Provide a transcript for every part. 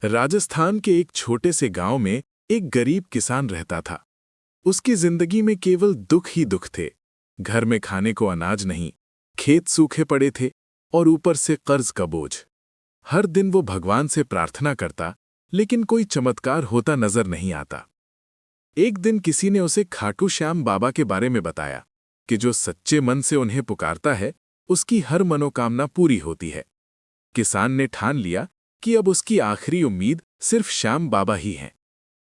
राजस्थान के एक छोटे से गांव में एक गरीब किसान रहता था। उसकी जिंदगी में केवल दुख ही दुख थे। घर में खाने को अनाज नहीं, खेत सूखे पड़े थे और ऊपर से कर्ज का बोझ। हर दिन वो भगवान से प्रार्थना करता, लेकिन कोई चमत्कार होता नजर नहीं आता। एक दिन किसी ने उसे खाटू श्याम बाबा के बारे में बताया कि जो सच्चे मन से उन्हें पुकारता है, उसकी हर मनोकामना पूरी होती है। किसान ने ठान लिया कि अब उसकी आखिरी उम्मीद सिर्फ श्याम बाबा ही हैं।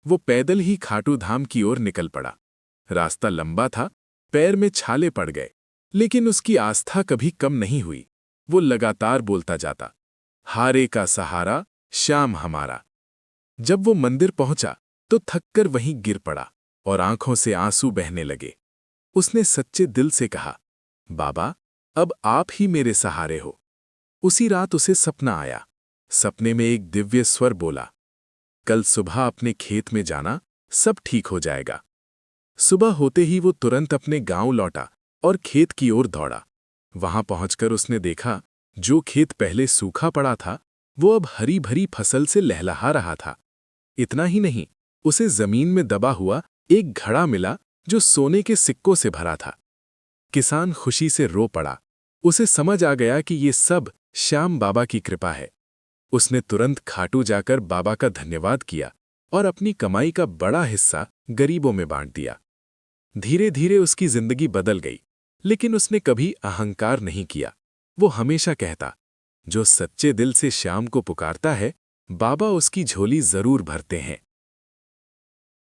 वो पैदल ही खाटू धाम की ओर निकल पड़ा। रास्ता लंबा था, पैर में छाले पड़ गए, लेकिन उसकी आस्था कभी कम नहीं हुई। वो लगातार बोलता जाता, हारे का सहारा श्याम हमारा। जब वो मंदिर पहुंचा तो थककर वहीं गिर पड़ा और आंखों से आंसू बहने लगे। उसने सच्चे दिल से कहा, बाबा, अब आप ही मेरे सहारे हो। उसी रात उसे सपना आया। सपने में एक दिव्य स्वर बोला, कल सुबह अपने खेत में जाना, सब ठीक हो जाएगा। सुबह होते ही वो तुरंत अपने गांव लौटा और खेत की ओर दौड़ा। वहां पहुंचकर उसने देखा, जो खेत पहले सूखा पड़ा था, वो अब हरी भरी फसल से लहलहा रहा था। इतना ही नहीं, उसे जमीन में दबा हुआ एक घड़ा मिला जो सोने के सिक्कों से भरा था। किसान खुशी से रो पड़ा। उसे समझ आ गया कि ये सब श्याम बाबा की कृपा है। उसने तुरंत खाटू जाकर बाबा का धन्यवाद किया और अपनी कमाई का बड़ा हिस्सा गरीबों में बांट दिया। धीरे धीरे उसकी जिंदगी बदल गई, लेकिन उसने कभी अहंकार नहीं किया। वो हमेशा कहता, जो सच्चे दिल से श्याम को पुकारता है, बाबा उसकी झोली जरूर भरते हैं।